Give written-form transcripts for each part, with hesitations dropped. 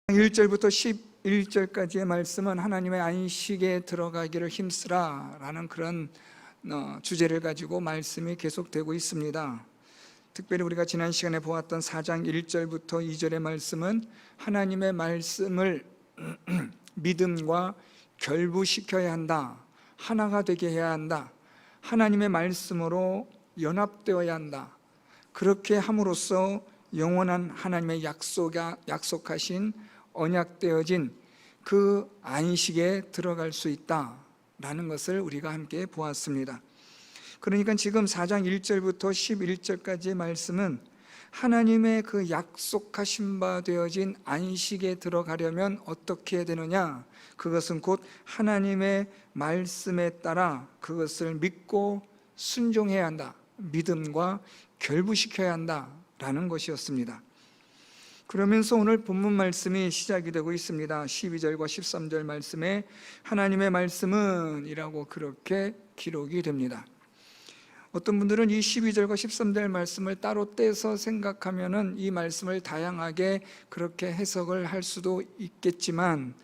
1절부터 11절까지의 말씀은 하나님의 안식에 들어가기를 힘쓰라 라는 그런 주제를 가지고 말씀이 계속되고 있습니다. 특별히 우리가 지난 시간에 보았던 4장 1절부터 2절의 말씀은 하나님의 말씀을 믿음과 결부시켜야 한다, 하나가 되게 해야 한다, 하나님의 말씀으로 연합되어야 한다, 그렇게 함으로써 영원한 하나님의 약속하신 언약되어진 그 안식에 들어갈 수 있다라는 것을 우리가 함께 보았습니다. 그러니까 지금 4장 1절부터 11절까지의 말씀은 하나님의 그 약속하신 바 되어진 안식에 들어가려면 어떻게 해야 되느냐, 그것은 곧 하나님의 말씀에 따라 그것을 믿고 순종해야 한다, 믿음과 결부시켜야 한다라는 것이었습니다. 그러면서 오늘 본문 말씀이 시작이 되고 있습니다. 12절과 13절 말씀에 하나님의 말씀은 이라고 그렇게 기록이 됩니다. 어떤 분들은 이 12절과 13절 말씀을 따로 떼서 생각하면은 이 말씀을 다양하게 그렇게 해석을 할 수도 있겠지만,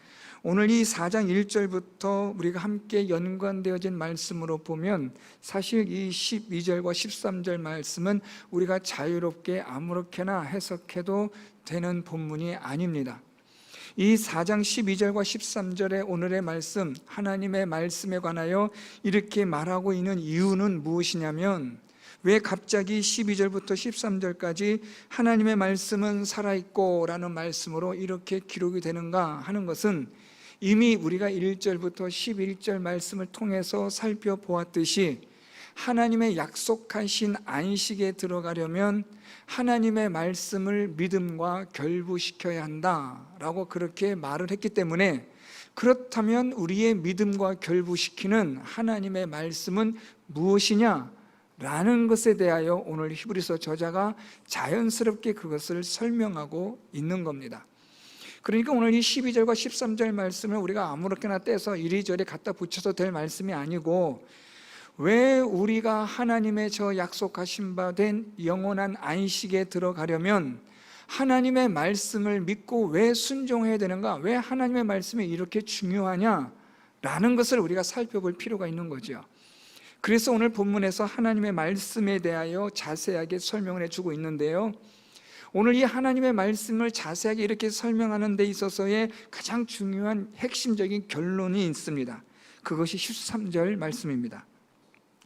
오늘 이 4장 1절부터 우리가 함께 연관되어진 말씀으로 보면 사실 이 12절과 13절 말씀은 우리가 자유롭게 아무렇게나 해석해도 되는 본문이 아닙니다. 이 4장 12절과 13절의 오늘의 말씀, 하나님의 말씀에 관하여 이렇게 말하고 있는 이유는 무엇이냐면, 왜 갑자기 12절부터 13절까지 하나님의 말씀은 살아있고 라는 말씀으로 이렇게 기록이 되는가 하는 것은, 이미 우리가 1절부터 11절 말씀을 통해서 살펴보았듯이 하나님의 약속하신 안식에 들어가려면 하나님의 말씀을 믿음과 결부시켜야 한다라고 그렇게 말을 했기 때문에, 그렇다면 우리의 믿음과 결부시키는 하나님의 말씀은 무엇이냐 라는 것에 대하여 오늘 히브리서 저자가 자연스럽게 그것을 설명하고 있는 겁니다. 그러니까 오늘 이 12절과 13절 말씀을 우리가 아무렇게나 떼서 이리저리 갖다 붙여도 될 말씀이 아니고, 왜 우리가 하나님의 저 약속하신 바 된 영원한 안식에 들어가려면 하나님의 말씀을 믿고 왜 순종해야 되는가, 왜 하나님의 말씀이 이렇게 중요하냐 라는 것을 우리가 살펴볼 필요가 있는 거죠. 그래서 오늘 본문에서 하나님의 말씀에 대하여 자세하게 설명을 해주고 있는데요, 오늘 이 하나님의 말씀을 자세하게 이렇게 설명하는 데 있어서의 가장 중요한 핵심적인 결론이 있습니다. 그것이 13절 말씀입니다.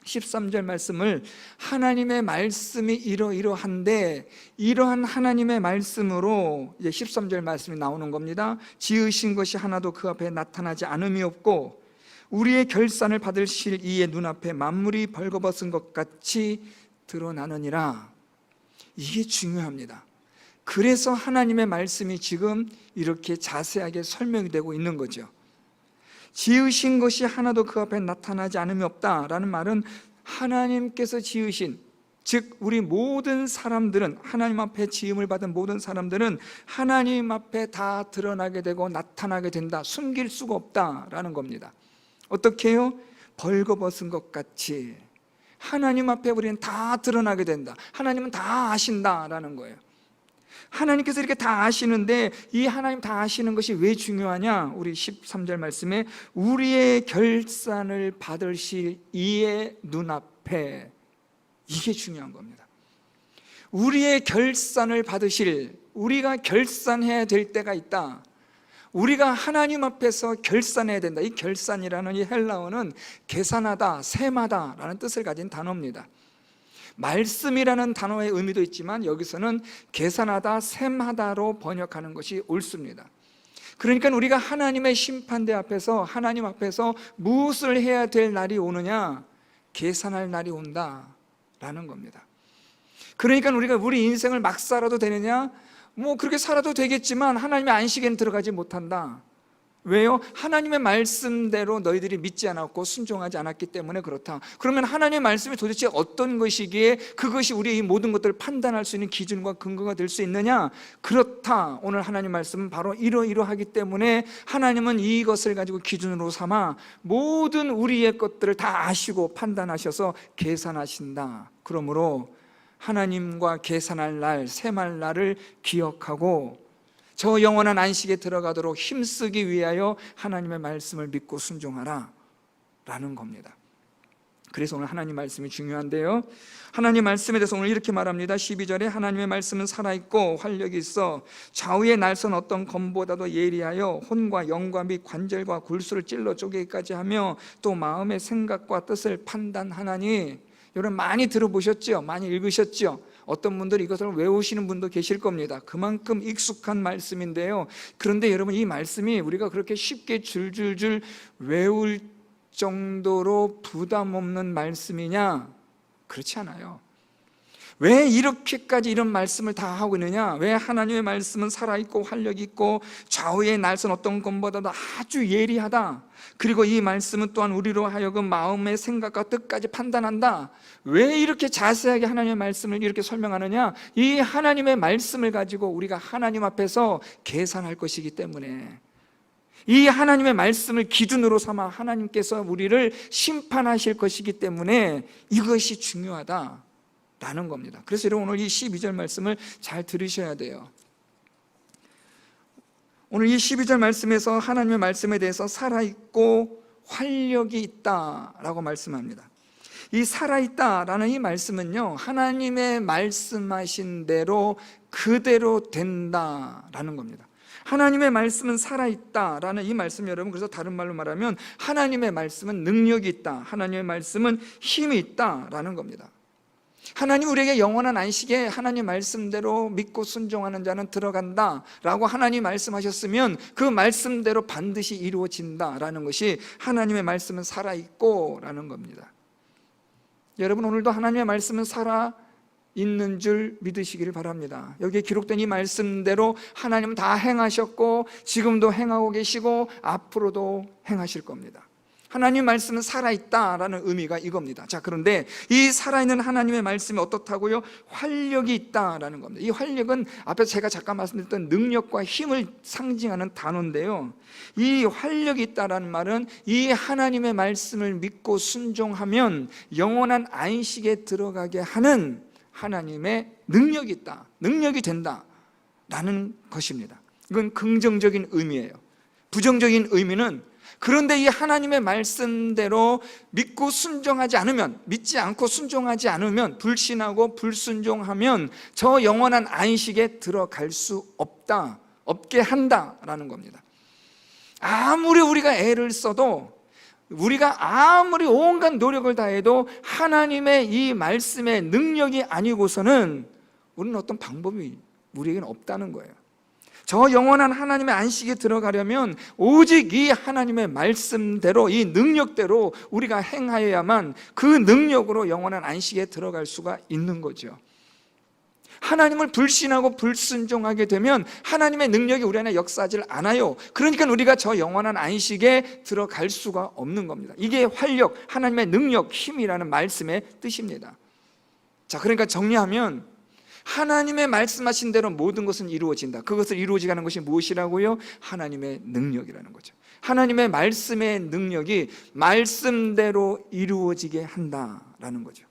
13절 말씀을 하나님의 말씀이 이러이러한데, 이러한 하나님의 말씀으로 이제 13절 말씀이 나오는 겁니다. 지으신 것이 하나도 그 앞에 나타나지 않음이 없고 우리의 결산을 받으실 이의 눈앞에 만물이 벌거벗은 것 같이 드러나느니라. 이게 중요합니다. 그래서 하나님의 말씀이 지금 이렇게 자세하게 설명이 되고 있는 거죠. 지으신 것이 하나도 그 앞에 나타나지 않음이 없다라는 말은 하나님께서 지으신, 즉 우리 모든 사람들은, 하나님 앞에 지음을 받은 모든 사람들은 하나님 앞에 다 드러나게 되고 나타나게 된다, 숨길 수가 없다라는 겁니다. 어떻게 해요? 벌거벗은 것 같이 하나님 앞에 우리는 다 드러나게 된다, 하나님은 다 아신다라는 거예요. 하나님께서 이렇게 다 아시는데, 이 하나님 다 아시는 것이 왜 중요하냐? 우리 13절 말씀에 우리의 결산을 받으실 이의 눈앞에, 이게 중요한 겁니다. 우리의 결산을 받으실, 우리가 결산해야 될 때가 있다, 우리가 하나님 앞에서 결산해야 된다. 이 결산이라는 이 헬라어는 계산하다, 셈하다 라는 뜻을 가진 단어입니다. 말씀이라는 단어의 의미도 있지만 여기서는 계산하다, 셈하다로 번역하는 것이 옳습니다. 그러니까 우리가 하나님의 심판대 앞에서, 하나님 앞에서 무엇을 해야 될 날이 오느냐? 계산할 날이 온다라는 겁니다. 그러니까 우리가 우리 인생을 막 살아도 되느냐? 뭐 그렇게 살아도 되겠지만 하나님의 안식에는 들어가지 못한다. 왜요? 하나님의 말씀대로 너희들이 믿지 않았고 순종하지 않았기 때문에 그렇다. 그러면 하나님의 말씀이 도대체 어떤 것이기에 그것이 우리의 이 모든 것들을 판단할 수 있는 기준과 근거가 될 수 있느냐? 그렇다. 오늘 하나님 말씀은 바로 이러이러하기 때문에 하나님은 이것을 가지고 기준으로 삼아 모든 우리의 것들을 다 아시고 판단하셔서 계산하신다. 그러므로 하나님과 계산할 날, 셈할 날을 기억하고 저 영원한 안식에 들어가도록 힘쓰기 위하여 하나님의 말씀을 믿고 순종하라 라는 겁니다. 그래서 오늘 하나님 말씀이 중요한데요, 하나님 말씀에 대해서 오늘 이렇게 말합니다. 12절에 하나님의 말씀은 살아있고 활력이 있어 좌우의 날선 어떤 검보다도 예리하여 혼과 영과 및 관절과 골수를 찔러 쪼개기까지 하며 또 마음의 생각과 뜻을 판단하나니. 여러분 많이 들어보셨죠? 많이 읽으셨죠? 어떤 분들이 이것을 외우시는 분도 계실 겁니다. 그만큼 익숙한 말씀인데요, 그런데 여러분 이 말씀이 우리가 그렇게 쉽게 줄줄줄 외울 정도로 부담 없는 말씀이냐? 그렇지 않아요. 왜 이렇게까지 이런 말씀을 다 하고 있느냐? 왜 하나님의 말씀은 살아있고 활력이 있고 좌우의 날선 어떤 것보다도 아주 예리하다, 그리고 이 말씀은 또한 우리로 하여금 마음의 생각과 뜻까지 판단한다. 왜 이렇게 자세하게 하나님의 말씀을 이렇게 설명하느냐? 이 하나님의 말씀을 가지고 우리가 하나님 앞에서 계산할 것이기 때문에, 이 하나님의 말씀을 기준으로 삼아 하나님께서 우리를 심판하실 것이기 때문에 이것이 중요하다라는 겁니다. 그래서 여러분 오늘 이 12절 말씀을 잘 들으셔야 돼요. 오늘 이 12절 말씀에서 하나님의 말씀에 대해서 살아있고 활력이 있다라고 말씀합니다. 이 살아있다라는 이 말씀은요, 하나님의 말씀하신 대로 그대로 된다라는 겁니다. 하나님의 말씀은 살아있다라는 이 말씀, 여러분 그래서 다른 말로 말하면 하나님의 말씀은 능력이 있다, 하나님의 말씀은 힘이 있다라는 겁니다. 하나님 우리에게 영원한 안식에 하나님 말씀대로 믿고 순종하는 자는 들어간다 라고 하나님 말씀하셨으면 그 말씀대로 반드시 이루어진다라는 것이 하나님의 말씀은 살아있고 라는 겁니다. 여러분 오늘도 하나님의 말씀은 살아있는 줄 믿으시기를 바랍니다. 여기에 기록된 이 말씀대로 하나님은 다 행하셨고 지금도 행하고 계시고 앞으로도 행하실 겁니다. 하나님의 말씀은 살아있다라는 의미가 이겁니다. 자, 그런데 이 살아있는 하나님의 말씀이 어떻다고요? 활력이 있다라는 겁니다. 이 활력은 앞에서 제가 잠깐 말씀드렸던 능력과 힘을 상징하는 단어인데요, 이 활력이 있다라는 말은 이 하나님의 말씀을 믿고 순종하면 영원한 안식에 들어가게 하는 하나님의 능력이 있다, 능력이 된다라는 것입니다. 이건 긍정적인 의미예요. 부정적인 의미는, 그런데 이 하나님의 말씀대로 믿고 순종하지 않으면, 믿지 않고 순종하지 않으면, 불신하고 불순종하면 저 영원한 안식에 들어갈 수 없게 한다라는 겁니다. 아무리 우리가 애를 써도, 우리가 아무리 온갖 노력을 다해도 하나님의 이 말씀의 능력이 아니고서는 우리는 어떤 방법이 우리에게는 없다는 거예요. 저 영원한 하나님의 안식에 들어가려면 오직 이 하나님의 말씀대로, 이 능력대로 우리가 행하여야만 그 능력으로 영원한 안식에 들어갈 수가 있는 거죠. 하나님을 불신하고 불순종하게 되면 하나님의 능력이 우리 안에 역사하지 않아요. 그러니까 우리가 저 영원한 안식에 들어갈 수가 없는 겁니다. 이게 활력, 하나님의 능력, 힘이라는 말씀의 뜻입니다. 자, 그러니까 정리하면 하나님의 말씀하신 대로 모든 것은 이루어진다. 그것을 이루어지게 하는 것이 무엇이라고요? 하나님의 능력이라는 거죠. 하나님의 말씀의 능력이 말씀대로 이루어지게 한다라는 거죠.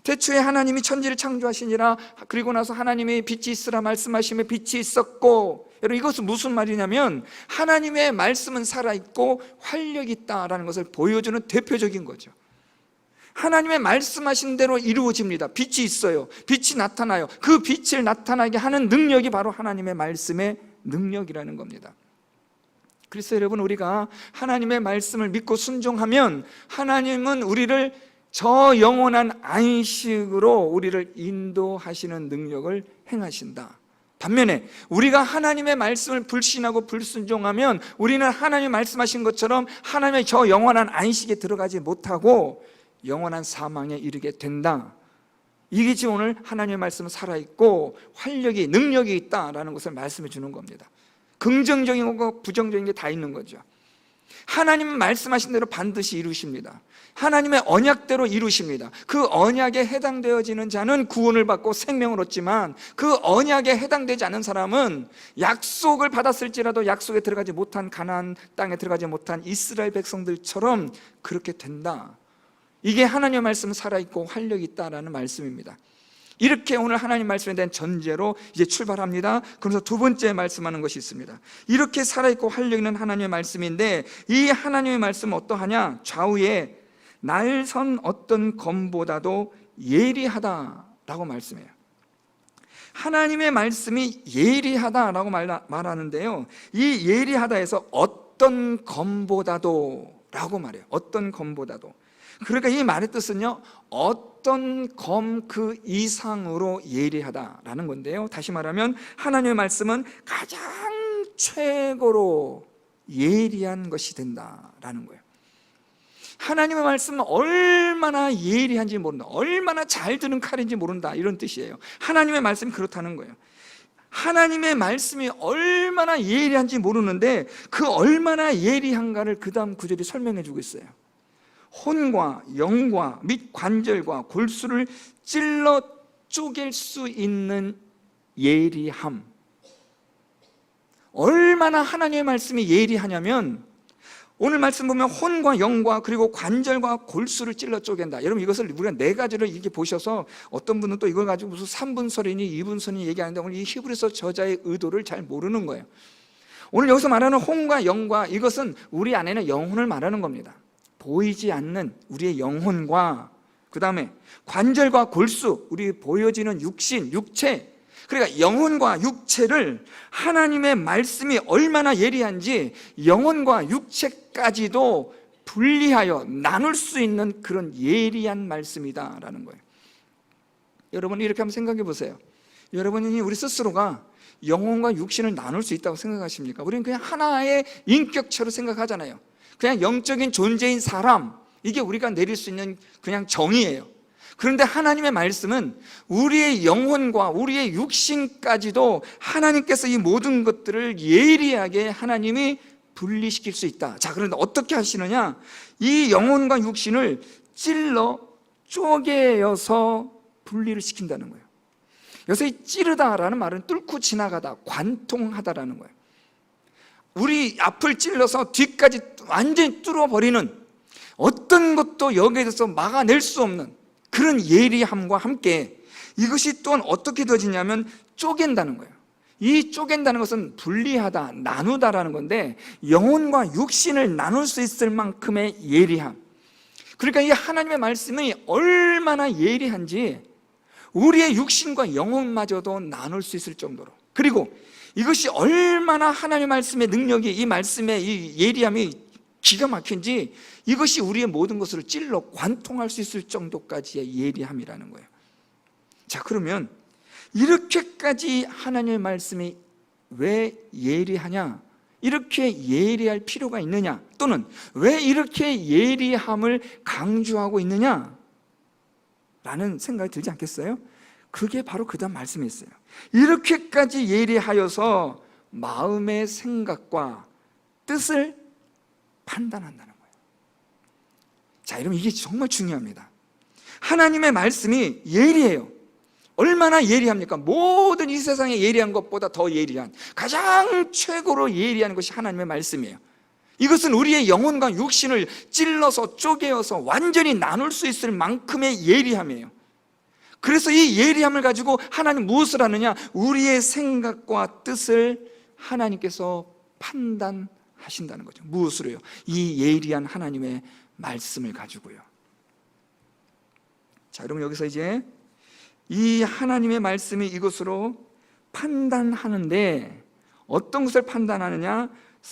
태초에 하나님이 천지를 창조하시니라, 그리고 나서 하나님의 빛이 있으라 말씀하시며 빛이 있었고. 여러분 이것은 무슨 말이냐면 하나님의 말씀은 살아있고 활력이 있다라는 것을 보여주는 대표적인 거죠. 하나님의 말씀하신 대로 이루어집니다. 빛이 있어요. 빛이 나타나요. 그 빛을 나타나게 하는 능력이 바로 하나님의 말씀의 능력이라는 겁니다. 그래서 여러분 우리가 하나님의 말씀을 믿고 순종하면 하나님은 우리를 저 영원한 안식으로 우리를 인도하시는 능력을 행하신다. 반면에 우리가 하나님의 말씀을 불신하고 불순종하면 우리는 하나님이 말씀하신 것처럼 하나님의 저 영원한 안식에 들어가지 못하고 영원한 사망에 이르게 된다. 이게 지금 오늘 하나님의 말씀은 살아있고 활력이, 능력이 있다라는 것을 말씀해 주는 겁니다. 긍정적인 것과 부정적인 게 다 있는 거죠. 하나님은 말씀하신 대로 반드시 이루십니다. 하나님의 언약대로 이루십니다. 그 언약에 해당되어지는 자는 구원을 받고 생명을 얻지만 그 언약에 해당되지 않은 사람은 약속을 받았을지라도 약속에 들어가지 못한, 가나안 땅에 들어가지 못한 이스라엘 백성들처럼 그렇게 된다. 이게 하나님의 말씀은 살아있고 활력이 있다라는 말씀입니다. 이렇게 오늘 하나님 말씀에 대한 전제로 이제 출발합니다. 그래서 두 번째 말씀하는 것이 있습니다. 이렇게 살아있고 활력있는 하나님의 말씀인데, 이 하나님의 말씀은 어떠하냐? 좌우에 날선 어떤 검보다도 예리하다라고 말씀해요. 하나님의 말씀이 예리하다라고 말하는데요, 이 예리하다에서 어떤 검보다도 라고 말해요. 어떤 검보다도. 그러니까 이 말의 뜻은요, 어떤 검 그 이상으로 예리하다라는 건데요, 다시 말하면 하나님의 말씀은 가장 최고로 예리한 것이 된다라는 거예요. 하나님의 말씀은 얼마나 예리한지 모른다, 얼마나 잘 드는 칼인지 모른다, 이런 뜻이에요. 하나님의 말씀이 그렇다는 거예요. 하나님의 말씀이 얼마나 예리한지 모르는데 그 얼마나 예리한가를 그 다음 구절이 설명해 주고 있어요. 혼과 영과 및 관절과 골수를 찔러 쪼갤 수 있는 예리함. 얼마나 하나님의 말씀이 예리하냐면, 오늘 말씀 보면 혼과 영과 그리고 관절과 골수를 찔러 쪼갠다. 여러분, 이것을 우리가 네 가지를 이렇게 보셔서 어떤 분은 또 이걸 가지고 무슨 3분설이니 2분설이니 얘기하는데, 오늘 이 히브리서 저자의 의도를 잘 모르는 거예요. 오늘 여기서 말하는 혼과 영과, 이것은 우리 안에는 영혼을 말하는 겁니다. 보이지 않는 우리의 영혼과, 그 다음에 관절과 골수, 우리 보여지는 육신, 육체, 그러니까 영혼과 육체를 하나님의 말씀이 얼마나 예리한지 영혼과 육체까지도 분리하여 나눌 수 있는 그런 예리한 말씀이다라는 거예요. 여러분, 이렇게 한번 생각해 보세요. 여러분이 우리 스스로가 영혼과 육신을 나눌 수 있다고 생각하십니까? 우리는 그냥 하나의 인격체로 생각하잖아요. 그냥 영적인 존재인 사람, 이게 우리가 내릴 수 있는 그냥 정의예요. 그런데 하나님의 말씀은 우리의 영혼과 우리의 육신까지도 하나님께서 이 모든 것들을 예리하게 하나님이 분리시킬 수 있다. 자, 그런데 어떻게 하시느냐? 이 영혼과 육신을 찔러 쪼개어서 분리를 시킨다는 거예요. 여기서 이 찌르다라는 말은 뚫고 지나가다, 관통하다라는 거예요. 우리 앞을 찔러서 뒤까지 완전히 뚫어버리는, 어떤 것도 여기에 대해서 막아낼 수 없는 그런 예리함과 함께 이것이 또한 어떻게 되어지냐면 쪼갠다는 거예요. 이 쪼갠다는 것은 분리하다, 나누다라는 건데, 영혼과 육신을 나눌 수 있을 만큼의 예리함. 그러니까 이 하나님의 말씀이 얼마나 예리한지 우리의 육신과 영혼마저도 나눌 수 있을 정도로, 그리고 이것이 얼마나 하나님의 말씀의 능력이, 이 말씀의 이 예리함이 기가 막힌지 이것이 우리의 모든 것을 찔러 관통할 수 있을 정도까지의 예리함이라는 거예요. 자, 그러면 이렇게까지 하나님의 말씀이 왜 예리하냐? 이렇게 예리할 필요가 있느냐? 또는 왜 이렇게 예리함을 강조하고 있느냐? 라는 생각이 들지 않겠어요? 그게 바로 그 다음 말씀에 있어요. 이렇게까지 예리하여서 마음의 생각과 뜻을 판단한다는 거예요. 자, 여러분, 이게 정말 중요합니다. 하나님의 말씀이 예리해요. 얼마나 예리합니까? 모든 이 세상에 예리한 것보다 더 예리한, 가장 최고로 예리한 것이 하나님의 말씀이에요. 이것은 우리의 영혼과 육신을 찔러서 쪼개어서 완전히 나눌 수 있을 만큼의 예리함이에요. 그래서 이 예리함을 가지고 하나님 무엇을 하느냐? 우리의 생각과 뜻을 하나님께서 판단하신다는 거죠. 무엇으로요? 이 예리한 하나님의 말씀을 가지고요. 자, 여러분, 여기서 이제 이 하나님의 말씀이 이것으로 판단하는데, 어떤 것을 판단하느냐?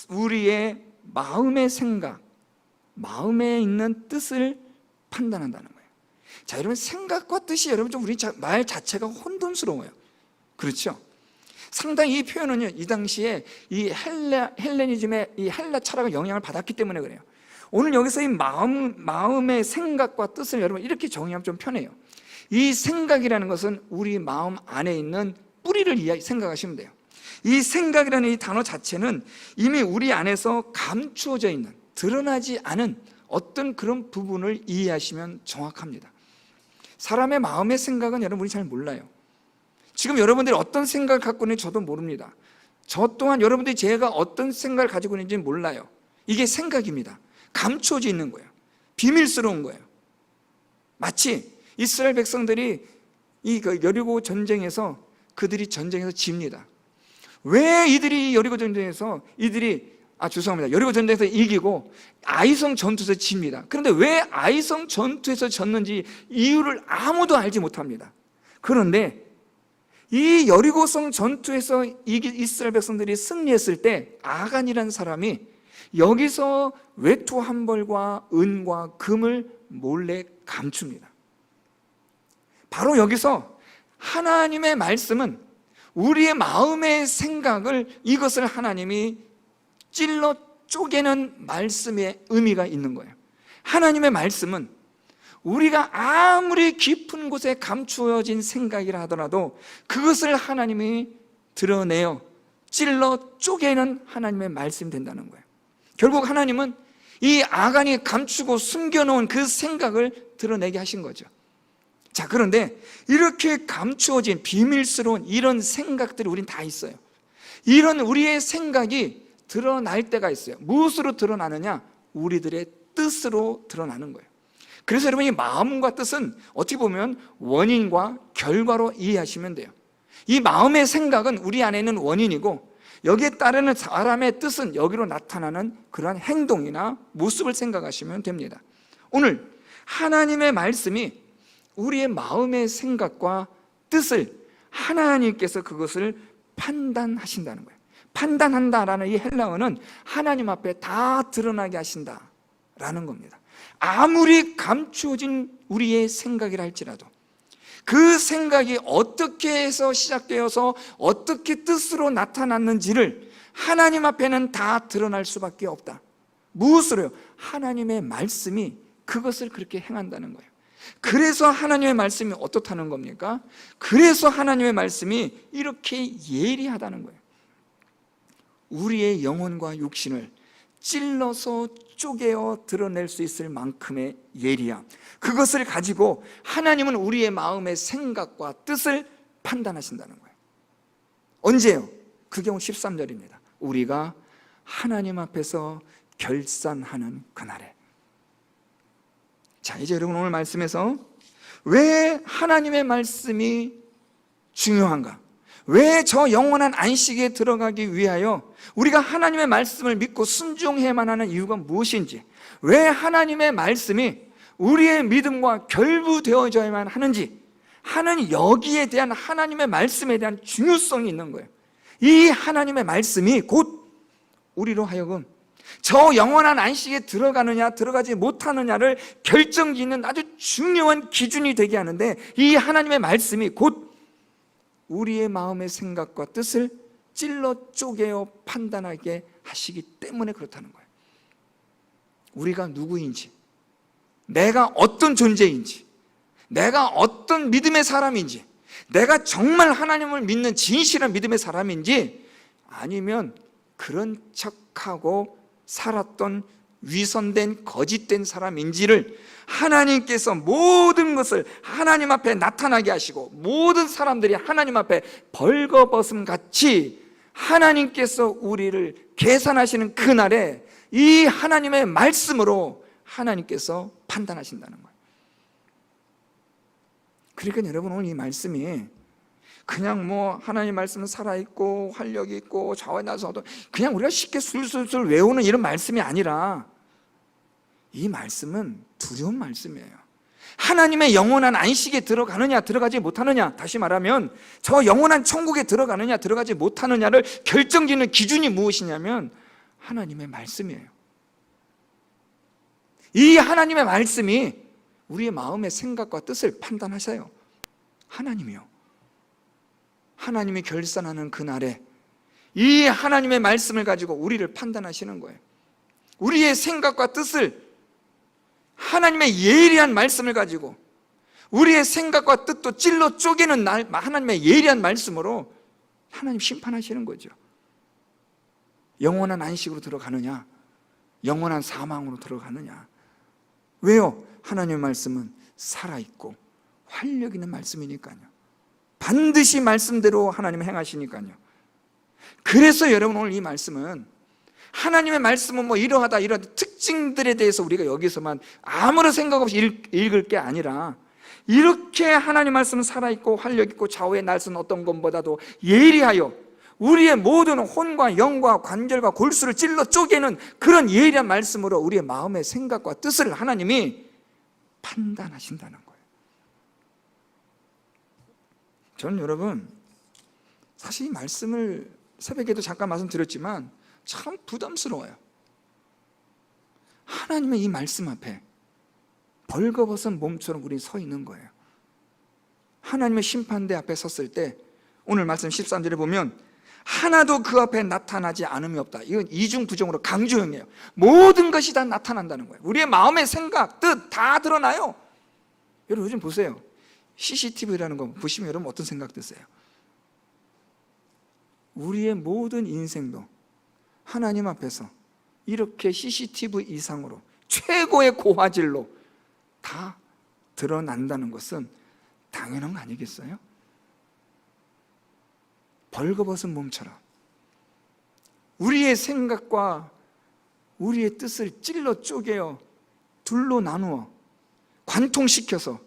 우리의 마음의 생각, 마음에 있는 뜻을 판단한다는 거예요. 자, 여러분, 생각과 뜻이 여러분 좀 우리 말 자체가 혼돈스러워요. 그렇죠? 상당히 이 표현은요, 이 당시에 이 헬레니즘의 이 헬라 철학의 영향을 받았기 때문에 그래요. 오늘 여기서 이 마음의 생각과 뜻을 여러분 이렇게 정의하면 좀 편해요. 이 생각이라는 것은 우리 마음 안에 있는 뿌리를 생각하시면 돼요. 이 생각이라는 이 단어 자체는 이미 우리 안에서 감추어져 있는, 드러나지 않은 어떤 그런 부분을 이해하시면 정확합니다. 사람의 마음의 생각은 여러분이 잘 몰라요. 지금 여러분들이 어떤 생각을 갖고 있는지 저도 모릅니다. 저 또한 여러분들이 제가 어떤 생각을 가지고 있는지 몰라요. 이게 생각입니다. 감추어져 있는 거예요. 비밀스러운 거예요. 마치 이스라엘 백성들이 그 여리고 전쟁에서 그들이 전쟁에서 집니다. 왜 이들이 여리고 전쟁에서 여리고 전쟁에서 이기고 아이성 전투에서 집니다. 그런데 왜 아이성 전투에서 졌는지 이유를 아무도 알지 못합니다. 그런데 이 여리고성 전투에서 이스라엘 백성들이 승리했을 때 아간이라는 사람이 여기서 외투 한 벌과 은과 금을 몰래 감춥니다. 바로 여기서 하나님의 말씀은 우리의 마음의 생각을, 이것을 하나님이 찔러 쪼개는 말씀의 의미가 있는 거예요. 하나님의 말씀은 우리가 아무리 깊은 곳에 감추어진 생각이라 하더라도 그것을 하나님이 드러내어 찔러 쪼개는 하나님의 말씀이 된다는 거예요. 결국 하나님은 이 아간이 감추고 숨겨놓은 그 생각을 드러내게 하신 거죠. 자, 그런데 이렇게 감추어진 비밀스러운 이런 생각들이 우린 다 있어요. 이런 우리의 생각이 드러날 때가 있어요. 무엇으로 드러나느냐? 우리들의 뜻으로 드러나는 거예요. 그래서 여러분, 이 마음과 뜻은 어떻게 보면 원인과 결과로 이해하시면 돼요. 이 마음의 생각은 우리 안에 있는 원인이고, 여기에 따르는 사람의 뜻은 여기로 나타나는 그러한 행동이나 모습을 생각하시면 됩니다. 오늘 하나님의 말씀이 우리의 마음의 생각과 뜻을 하나님께서 그것을 판단하신다는 거예요. 판단한다라는 이 헬라어는 하나님 앞에 다 드러나게 하신다라는 겁니다. 아무리 감추어진 우리의 생각이라 할지라도 그 생각이 어떻게 해서 시작되어서 어떻게 뜻으로 나타났는지를 하나님 앞에는 다 드러날 수밖에 없다. 무엇으로요? 하나님의 말씀이 그것을 그렇게 행한다는 거예요. 그래서 하나님의 말씀이 어떻다는 겁니까? 그래서 하나님의 말씀이 이렇게 예리하다는 거예요. 우리의 영혼과 육신을 찔러서 쪼개어 드러낼 수 있을 만큼의 예리함, 그것을 가지고 하나님은 우리의 마음의 생각과 뜻을 판단하신다는 거예요. 언제요? 그 경우 13절입니다. 우리가 하나님 앞에서 결산하는 그날에. 자, 이제 여러분, 오늘 말씀에서 왜 하나님의 말씀이 중요한가? 왜 저 영원한 안식에 들어가기 위하여 우리가 하나님의 말씀을 믿고 순종해야만 하는 이유가 무엇인지, 왜 하나님의 말씀이 우리의 믿음과 결부되어져야만 하는지 하는, 여기에 대한 하나님의 말씀에 대한 중요성이 있는 거예요. 이 하나님의 말씀이 곧 우리로 하여금 저 영원한 안식에 들어가느냐 들어가지 못하느냐를 결정짓는 아주 중요한 기준이 되게 하는데, 이 하나님의 말씀이 곧 우리의 마음의 생각과 뜻을 찔러 쪼개어 판단하게 하시기 때문에 그렇다는 거예요. 우리가 누구인지, 내가 어떤 존재인지, 내가 어떤 믿음의 사람인지, 내가 정말 하나님을 믿는 진실한 믿음의 사람인지, 아니면 그런 척하고 살았던 위선된 거짓된 사람인지를 하나님께서 모든 것을 하나님 앞에 나타나게 하시고, 모든 사람들이 하나님 앞에 벌거벗음 같이 하나님께서 우리를 계산하시는 그날에 이 하나님의 말씀으로 하나님께서 판단하신다는 거예요. 그러니까 여러분, 오늘 이 말씀이 그냥 하나님 말씀은 살아있고 활력이 있고 좌우에 나서도 그냥 우리가 쉽게 술술술 외우는 이런 말씀이 아니라, 이 말씀은 두려운 말씀이에요. 하나님의 영원한 안식에 들어가느냐 들어가지 못하느냐, 다시 말하면 저 영원한 천국에 들어가느냐 들어가지 못하느냐를 결정짓는 기준이 무엇이냐면 하나님의 말씀이에요. 이 하나님의 말씀이 우리의 마음의 생각과 뜻을 판단하셔요. 하나님이요. 하나님이 결산하는 그날에 이 하나님의 말씀을 가지고 우리를 판단하시는 거예요. 우리의 생각과 뜻을 하나님의 예리한 말씀을 가지고, 우리의 생각과 뜻도 찔러 쪼개는 하나님의 예리한 말씀으로 하나님 심판하시는 거죠. 영원한 안식으로 들어가느냐, 영원한 사망으로 들어가느냐. 왜요? 하나님의 말씀은 살아있고 활력 있는 말씀이니까요. 반드시 말씀대로 하나님은 행하시니까요. 그래서 여러분, 오늘 이 말씀은, 하나님의 말씀은 이러하다 이런 특징들에 대해서 우리가 여기서만 아무런 생각 없이 읽을 게 아니라, 이렇게 하나님 말씀은 살아있고 활력있고 좌우의 날선 어떤 것보다도 예리하여 우리의 모든 혼과 영과 관절과 골수를 찔러 쪼개는 그런 예리한 말씀으로 우리의 마음의 생각과 뜻을 하나님이 판단하신다는 거예요. 저는 여러분 사실 이 말씀을 새벽에도 잠깐 말씀드렸지만 참 부담스러워요. 하나님의 이 말씀 앞에 벌거벗은 몸처럼 우리 서 있는 거예요. 하나님의 심판대 앞에 섰을 때 오늘 말씀 13절에 보면 하나도 그 앞에 나타나지 않음이 없다. 이건 이중부정으로 강조형이에요. 모든 것이 다 나타난다는 거예요. 우리의 마음의 생각, 뜻 다 드러나요. 여러분 요즘 보세요. CCTV라는 거 보시면 여러분 어떤 생각 드세요? 우리의 모든 인생도 하나님 앞에서 이렇게 CCTV 이상으로 최고의 고화질로 다 드러난다는 것은 당연한 거 아니겠어요? 벌거벗은 몸처럼 우리의 생각과 우리의 뜻을 찔러 쪼개어 둘로 나누어 관통시켜서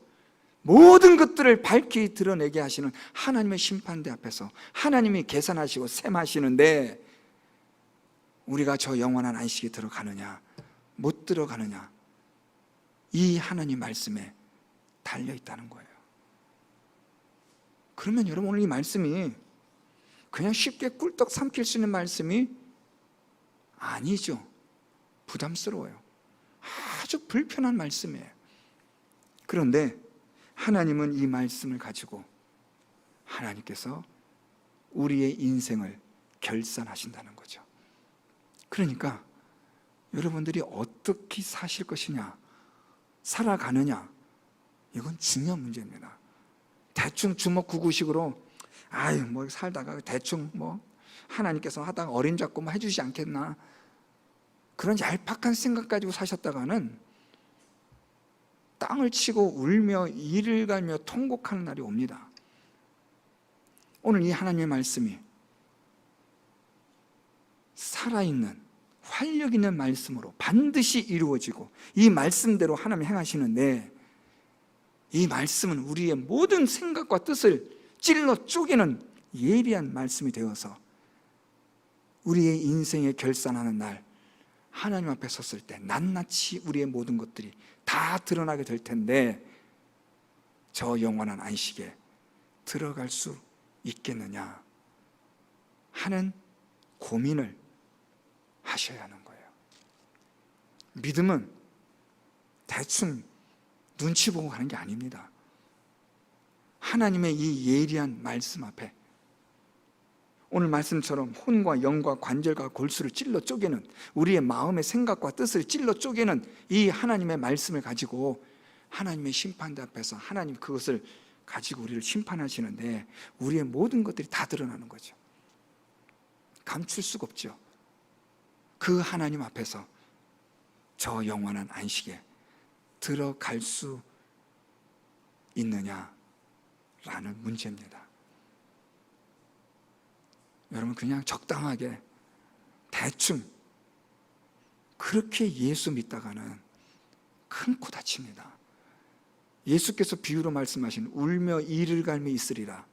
모든 것들을 밝히 드러내게 하시는 하나님의 심판대 앞에서 하나님이 계산하시고 셈하시는데 우리가 저 영원한 안식에 들어가느냐 못 들어가느냐 이 하나님 말씀에 달려있다는 거예요. 그러면 여러분 오늘 이 말씀이 그냥 쉽게 꿀떡 삼킬 수 있는 말씀이 아니죠. 부담스러워요. 아주 불편한 말씀이에요. 그런데 하나님은 이 말씀을 가지고 하나님께서 우리의 인생을 결산하신다는 거죠. 그러니까 여러분들이 어떻게 사실 것이냐, 살아가느냐, 이건 중요한 문제입니다. 대충 주먹구구식으로 아유 뭐 살다가 대충 뭐 하나님께서 하다가 어림잡고 뭐 해주지 않겠나, 그런 얄팍한 생각 가지고 사셨다가는 땅을 치고 울며 이를 갈며 통곡하는 날이 옵니다. 오늘 이 하나님의 말씀이 살아있는 활력 있는 말씀으로 반드시 이루어지고 이 말씀대로 하나님이 행하시는데, 이 말씀은 우리의 모든 생각과 뜻을 찔러 쪼개는 예리한 말씀이 되어서 우리의 인생에 결산하는 날 하나님 앞에 섰을 때 낱낱이 우리의 모든 것들이 다 드러나게 될 텐데 저 영원한 안식에 들어갈 수 있겠느냐 하는 고민을 하셔야 하는 거예요. 믿음은 대충 눈치 보고 가는 게 아닙니다. 하나님의 이 예리한 말씀 앞에 오늘 말씀처럼 혼과 영과 관절과 골수를 찔러 쪼개는 우리의 마음의 생각과 뜻을 찔러 쪼개는 이 하나님의 말씀을 가지고 하나님의 심판대 앞에서 하나님 그것을 가지고 우리를 심판하시는데 우리의 모든 것들이 다 드러나는 거죠. 감출 수가 없죠. 그 하나님 앞에서 저 영원한 안식에 들어갈 수 있느냐라는 문제입니다. 여러분 그냥 적당하게 대충 그렇게 예수 믿다가는 큰 코 다칩니다. 예수께서 비유로 말씀하신 울며 이를 갈며 있으리라.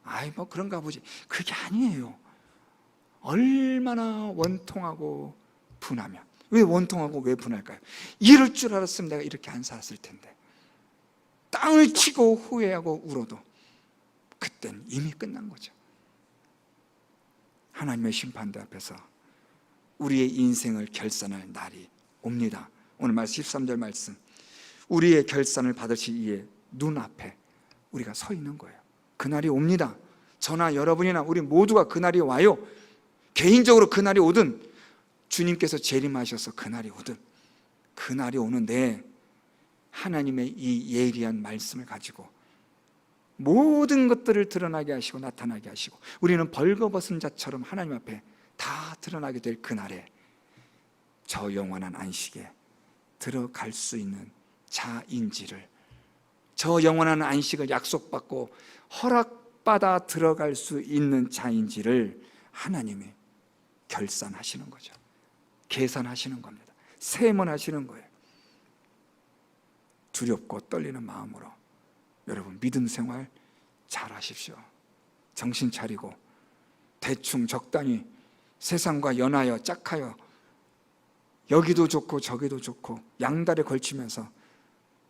아이 뭐 그런가 보지. 그게 아니에요. 얼마나 원통하고 분하면. 왜 원통하고 왜 분할까요? 이럴 줄 알았으면 내가 이렇게 안 살았을 텐데. 땅을 치고 후회하고 울어도 그땐 이미 끝난 거죠. 하나님의 심판대 앞에서 우리의 인생을 결산할 날이 옵니다. 오늘 말씀 13절 말씀, 우리의 결산을 받으실 이의 눈앞에 우리가 서 있는 거예요. 그날이 옵니다. 저나 여러분이나 우리 모두가 그날이 와요. 개인적으로 그날이 오든 주님께서 재림하셔서 그날이 오든 그날이 오는데 하나님의 이 예리한 말씀을 가지고 모든 것들을 드러나게 하시고 나타나게 하시고 우리는 벌거벗은 자처럼 하나님 앞에 다 드러나게 될 그날에 저 영원한 안식에 들어갈 수 있는 자인지를, 저 영원한 안식을 약속받고 허락받아 들어갈 수 있는 자인지를 하나님이 결산하시는 거죠. 계산하시는 겁니다. 세문하시는 거예요. 두렵고 떨리는 마음으로 여러분 믿음 생활 잘 하십시오. 정신 차리고 대충 적당히 세상과 연하여 짝하여 여기도 좋고 저기도 좋고 양다리에 걸치면서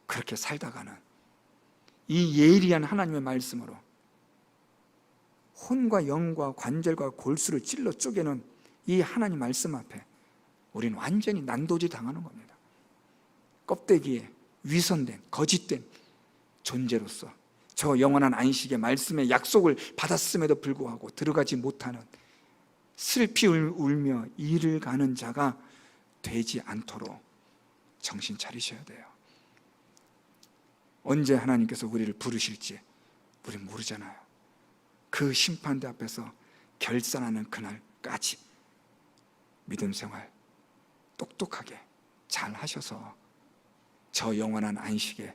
그렇게 살다가는 이 예리한 하나님의 말씀으로 혼과 영과 관절과 골수를 찔러 쪼개는 이 하나님 말씀 앞에 우리는 완전히 난도질 당하는 겁니다. 껍데기에 위선된 거짓된 존재로서 저 영원한 안식의 말씀의 약속을 받았음에도 불구하고 들어가지 못하는 슬피 울며 이를 가는 자가 되지 않도록 정신 차리셔야 돼요. 언제 하나님께서 우리를 부르실지 우린 모르잖아요. 그 심판대 앞에서 결산하는 그날까지 믿음 생활 똑똑하게 잘 하셔서 저 영원한 안식에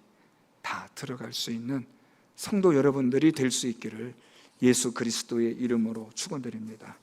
다 들어갈 수 있는 성도 여러분들이 될 수 있기를 예수 그리스도의 이름으로 축원드립니다.